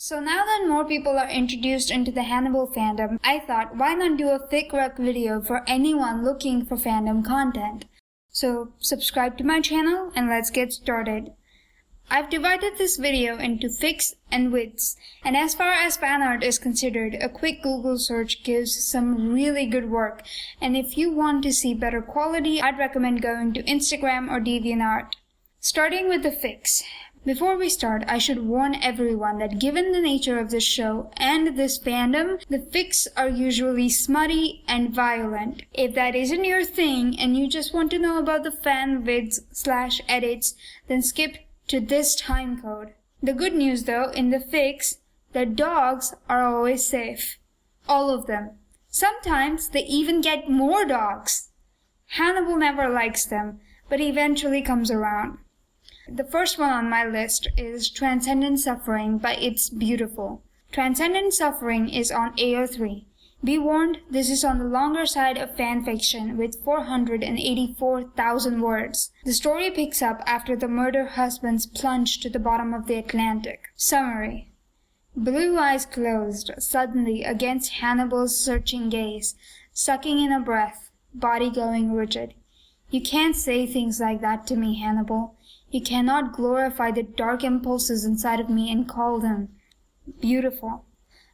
So now that more people are introduced into the Hannibal fandom, I thought why not do a fic rec video for anyone looking for fandom content. So subscribe to my channel and let's get started. I've divided this video into fics and vids, and as far as fan art is considered, a quick Google search gives some really good work, and if you want to see better quality, I'd recommend going to Instagram or DeviantArt. Starting with the fics. Before we start, I should warn everyone that given the nature of this show and this fandom, the fics are usually smutty and violent. If that isn't your thing and you just want to know about the fanvids/edits, then skip to this time code. The good news though, in the fics, the dogs are always safe. All of them. Sometimes they even get more dogs. Hannibal never likes them, but he eventually comes around. The first one on my list is Transcendent Suffering by It's Beautiful. Transcendent Suffering is on AO3. Be warned, this is on the longer side of fanfiction with 484,000 words. The story picks up after the murdered husbands plunge to the bottom of the Atlantic. Summary. Blue eyes closed suddenly against Hannibal's searching gaze, sucking in a breath, body going rigid. You can't say things like that to me, Hannibal. You cannot glorify the dark impulses inside of me and call them beautiful.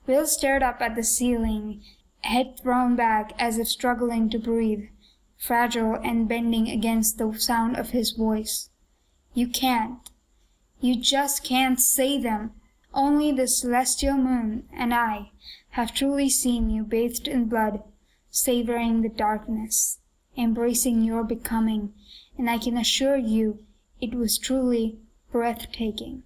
Will stared up at the ceiling, head thrown back as if struggling to breathe, fragile and bending against the sound of his voice. You can't. You just can't say them. Only the celestial moon and I have truly seen you bathed in blood, savoring the darkness, embracing your becoming, and I can assure you it was truly breathtaking.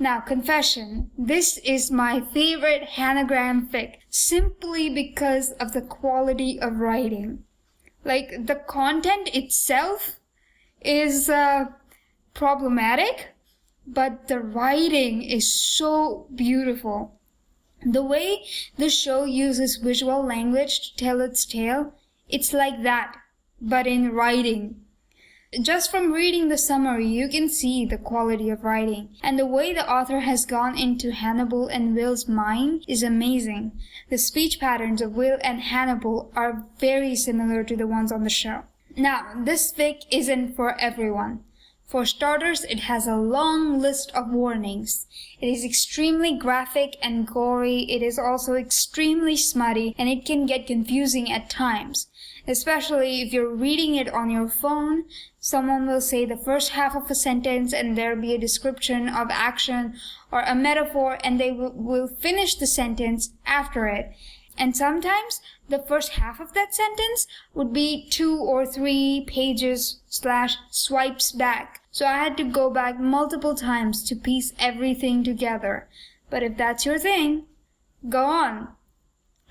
Now, confession, this is my favorite Hannigram fic, simply because of the quality of writing. Like, the content itself is problematic, but the writing is so beautiful. The way the show uses visual language to tell its tale, it's like that, but in writing. Just from reading the summary, you can see the quality of writing, and the way the author has gone into Hannibal and Will's mind is amazing. The speech patterns of Will and Hannibal are very similar to the ones on the show. Now, this fic isn't for everyone. For starters, it has a long list of warnings. It is extremely graphic and gory, it is also extremely smutty, and it can get confusing at times. Especially if you're reading it on your phone, someone will say the first half of a sentence and there'll be a description of action or a metaphor, and they will finish the sentence after it. And sometimes the first half of that sentence would be 2 or 3 pages/swipes back. So I had to go back multiple times to piece everything together. But if that's your thing, go on.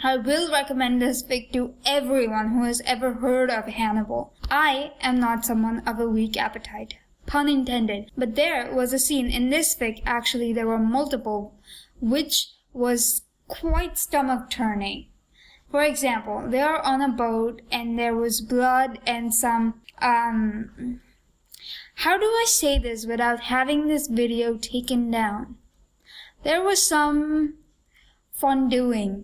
I will recommend this fic to everyone who has ever heard of Hannibal. I am not someone of a weak appetite. Pun intended. But there was a scene in this fic, actually there were multiple, which was quite stomach-turning. For example, they are on a boat and there was blood and some, how do I say this without having this video taken down? There was some fondue.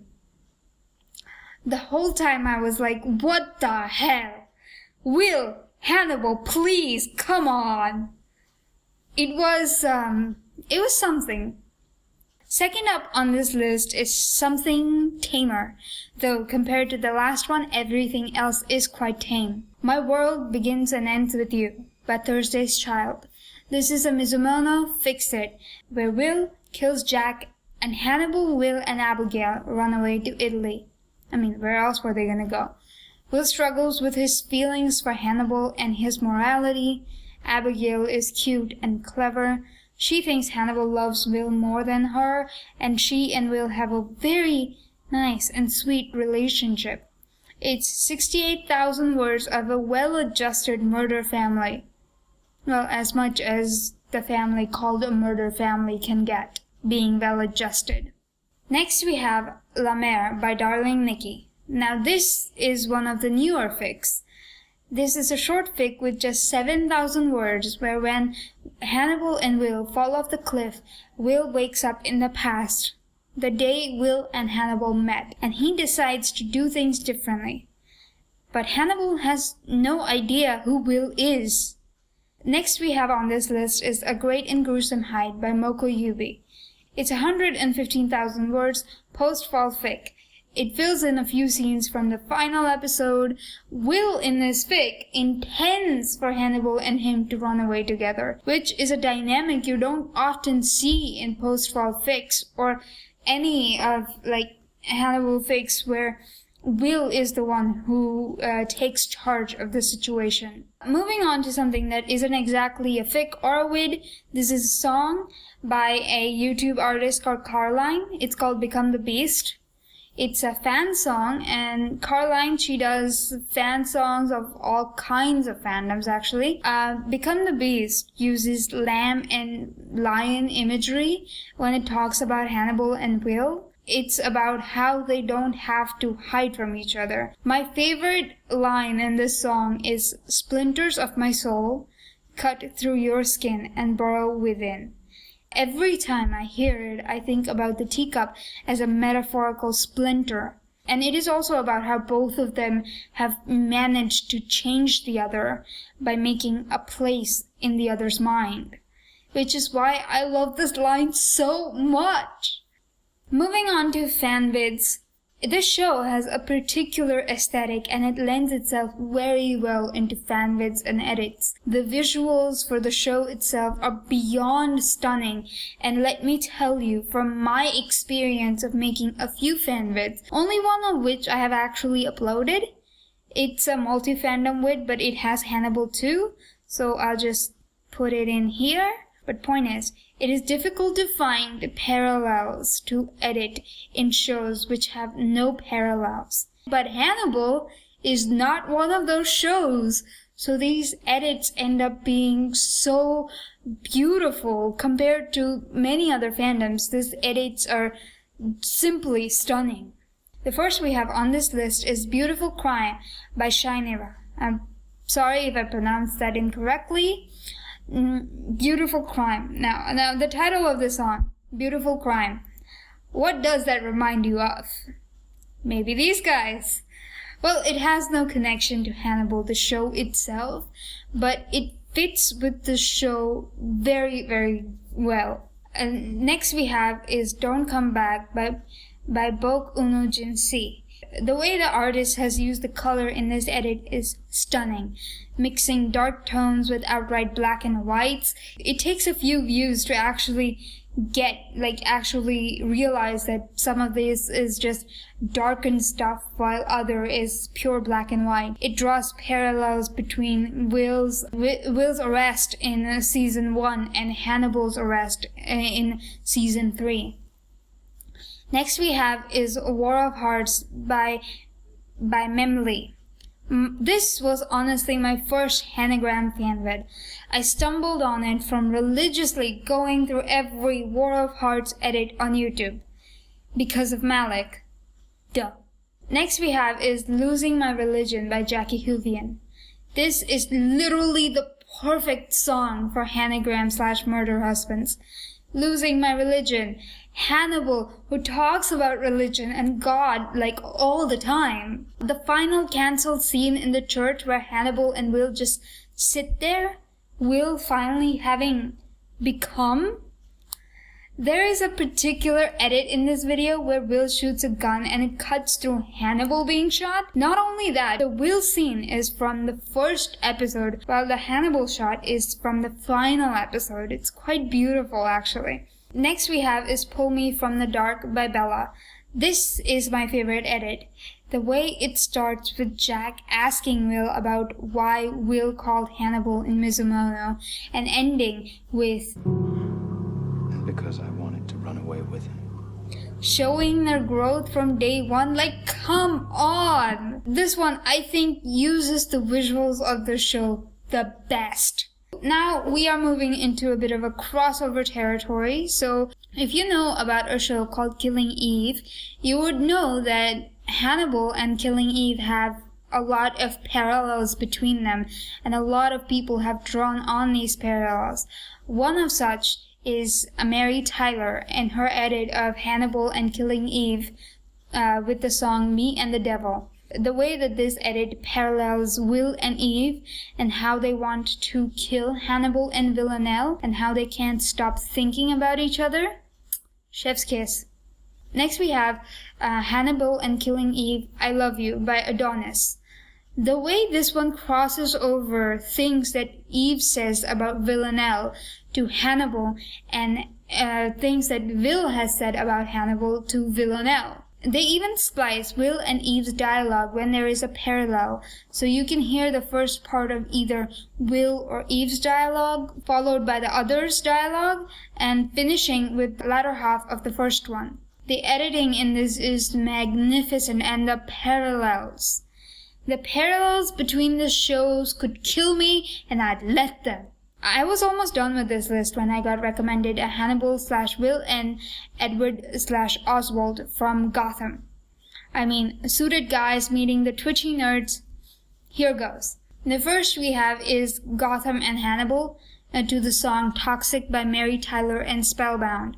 The whole time I was like, what the hell? Will, Hannibal, please, come on. It was something. Second up on this list is Something Tamer, though compared to the last one, everything else is quite tame. My World Begins and Ends With You by Thursday's Child. This is a Mizumono fix-it, where Will kills Jack and Hannibal, Will, and Abigail run away to Italy. I mean, where else were they gonna go? Will struggles with his feelings for Hannibal and his morality. Abigail is cute and clever. She thinks Hannibal loves Will more than her, and she and Will have a very nice and sweet relationship. It's 68,000 words of a well-adjusted murder family. Well, as much as the family called a murder family can get, being well-adjusted. Next we have La Mer by Darling Nikki. Now this is one of the newer fics. This is a short fic with just 7,000 words where when Hannibal and Will fall off the cliff, Will wakes up in the past, the day Will and Hannibal met, and he decides to do things differently. But Hannibal has no idea who Will is. Next we have on this list is A Great and Gruesome Hide by Moko Yubi. It's 115,000 words post-fall fic. It fills in a few scenes from the final episode. Will in this fic intends for Hannibal and him to run away together, which is a dynamic you don't often see in post-fall fics or any of Hannibal fics where Will is the one who takes charge of the situation. Moving on to something that isn't exactly a fic or a vid, this is a song by a YouTube artist called Carline. It's called Become the Beast. It's a fan song, and Carline, she does fan songs of all kinds of fandoms actually. Become the Beast uses lamb and lion imagery when it talks about Hannibal and Will. It's about how they don't have to hide from each other. My favorite line in this song is, "Splinters of my soul cut through your skin and burrow within." Every time I hear it, I think about the teacup as a metaphorical splinter. And it is also about how both of them have managed to change the other by making a place in the other's mind. Which is why I love this line so much. Moving on to Fanvids. This show has a particular aesthetic and it lends itself very well into fanvids and edits. The visuals for the show itself are beyond stunning, and let me tell you from my experience of making a few fanvids, only one of which I have actually uploaded. It's a multi-fandom vid, but it has Hannibal too, so I'll just put it in here. But point is, it is difficult to find parallels to edit in shows which have no parallels. But Hannibal is not one of those shows, so these edits end up being so beautiful compared to many other fandoms. These edits are simply stunning. The first we have on this list is Beautiful Crime by Hannigram. I'm sorry if I pronounced that incorrectly. Beautiful Crime. Now the title of the song, Beautiful Crime. What does that remind you of? Maybe these guys. Well, it has no connection to Hannibal, the show itself, but it fits with the show very, very well. And next we have is Don't Come Back by Bok Uno Jinsi. The way the artist has used the color in this edit is stunning, mixing dark tones with outright black and whites. It takes a few views to actually realize that some of this is just darkened stuff while other is pure black and white. It draws parallels between Will's arrest in season 1 and Hannibal's arrest in season 3. Next we have is War of Hearts by Memli. This was honestly my first Hannigram fanvid. I stumbled on it from religiously going through every War of Hearts edit on YouTube. Because of Malik. Duh. Next we have is Losing My Religion by Jackie Huvian. This is literally the perfect song for Hannigram/murder husbands. Losing My Religion. Hannibal, who talks about religion and God all the time. The final cancelled scene in the church where Hannibal and Will just sit there, Will finally having become. There is a particular edit in this video where Will shoots a gun and it cuts through Hannibal being shot. Not only that, the Will scene is from the first episode while the Hannibal shot is from the final episode. It's quite beautiful actually. Next we have is Pull Me From the Dark by Bella. This is my favorite edit. The way it starts with Jack asking Will about why Will called Hannibal in Mizumono and ending with because I wanted to run away with him. Showing their growth from day one. Come on! This one I think uses the visuals of the show the best. Now we are moving into a bit of a crossover territory, so if you know about a show called Killing Eve, you would know that Hannibal and Killing Eve have a lot of parallels between them, and a lot of people have drawn on these parallels. One of such is Mary Tyler and her edit of Hannibal and Killing Eve with the song Me and the Devil. The way that this edit parallels Will and Eve and how they want to kill Hannibal and Villanelle and how they can't stop thinking about each other. Chef's kiss. Next we have Hannibal and Killing Eve, I Love You by Adonis. The way this one crosses over things that Eve says about Villanelle to Hannibal and things that Will has said about Hannibal to Villanelle. They even splice Will and Eve's dialogue when there is a parallel, so you can hear the first part of either Will or Eve's dialogue, followed by the other's dialogue, and finishing with the latter half of the first one. The editing in this is magnificent, and the parallels. The parallels between the shows could kill me, and I'd let them. I was almost done with this list when I got recommended a Hannibal/Will and Edward/Oswald from Gotham. I mean, suited guys meeting the twitchy nerds. Here goes. The first we have is Gotham and Hannibal to the song Toxic by Mary Tyler and Spellbound.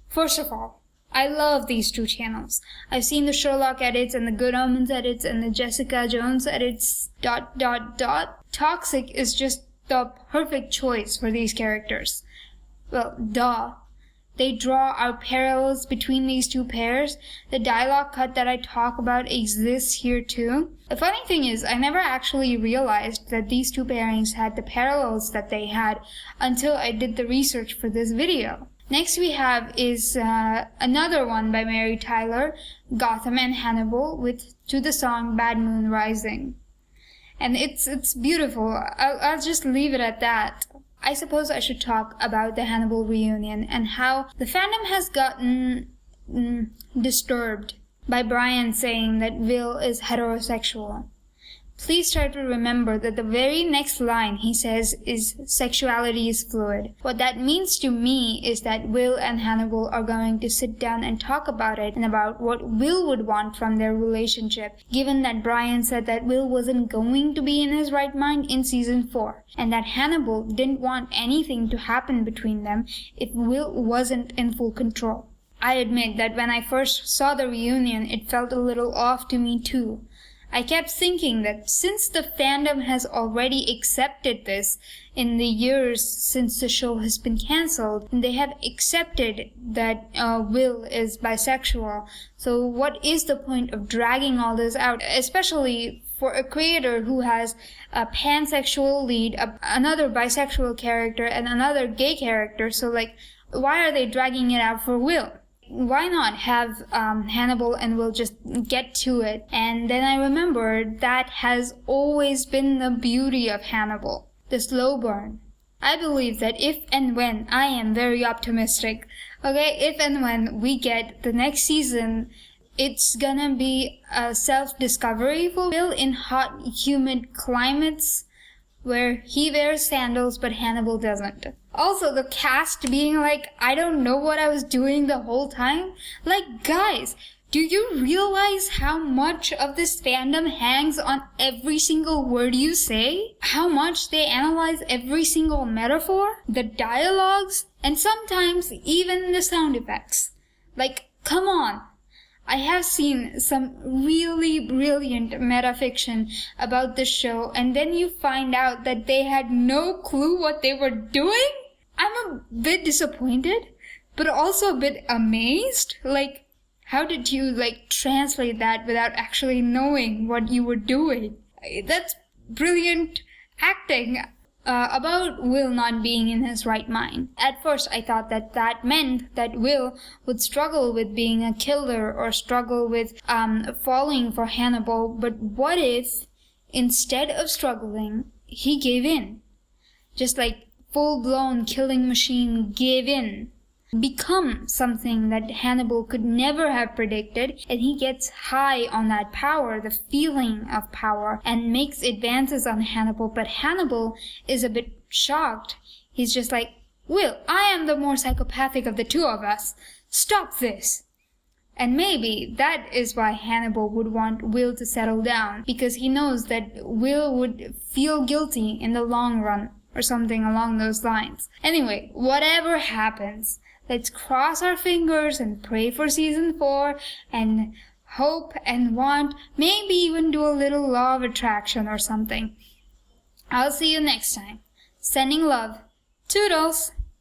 First of all, I love these two channels. I've seen the Sherlock edits and the Good Omens edits and the Jessica Jones edits. ... Toxic is just the perfect choice for these characters. Well, duh. They draw out parallels between these two pairs. The dialogue cut that I talk about exists here too. The funny thing is, I never actually realized that these two pairings had the parallels that they had until I did the research for this video. Next we have is another one by Mary Tyler, Gotham and Hannibal, to the song Bad Moon Rising. And it's beautiful. I'll just leave it at that. I suppose I should talk about the Hannibal reunion and how the fandom has gotten disturbed by Brian saying that Will is heterosexual. Please try to remember that the very next line he says is sexuality is fluid. What that means to me is that Will and Hannibal are going to sit down and talk about it and about what Will would want from their relationship, given that Brian said that Will wasn't going to be in his right mind in season 4, and that Hannibal didn't want anything to happen between them if Will wasn't in full control. I admit that when I first saw the reunion, it felt a little off to me too. I kept thinking that since the fandom has already accepted this in the years since the show has been cancelled, and they have accepted that Will is bisexual, so what is the point of dragging all this out, especially for a creator who has a pansexual lead, another bisexual character, and another gay character? So why are they dragging it out for Will? Why not have Hannibal and Will just get to it? And then I remembered that has always been the beauty of Hannibal, the slow burn. I believe that if and when, I am very optimistic, if and when we get the next season, it's gonna be a self-discovery for Will in hot, humid climates where he wears sandals but Hannibal doesn't. Also, the cast being like, I don't know what I was doing the whole time. Guys, do you realize how much of this fandom hangs on every single word you say? How much they analyze every single metaphor, the dialogues, and sometimes even the sound effects? Come on. I have seen some really brilliant metafiction about the show, and then you find out that they had no clue what they were doing? I'm a bit disappointed, but also a bit amazed. How did you, translate that without actually knowing what you were doing? That's brilliant acting. About Will not being in his right mind. At first, I thought that meant that Will would struggle with being a killer or struggle with falling for Hannibal. But what if, instead of struggling, he gave in? Just full-blown killing machine gave in. Become something that Hannibal could never have predicted, and he gets high on that power, the feeling of power, and makes advances on Hannibal. But Hannibal is a bit shocked. He's just like, Will, I am the more psychopathic of the two of us. Stop this. And maybe that is why Hannibal would want Will to settle down, because he knows that Will would feel guilty in the long run, or something along those lines. Anyway, whatever happens, let's cross our fingers and pray for season 4 and hope and want, maybe even do a little law of attraction or something. I'll see you next time. Sending love. Toodles!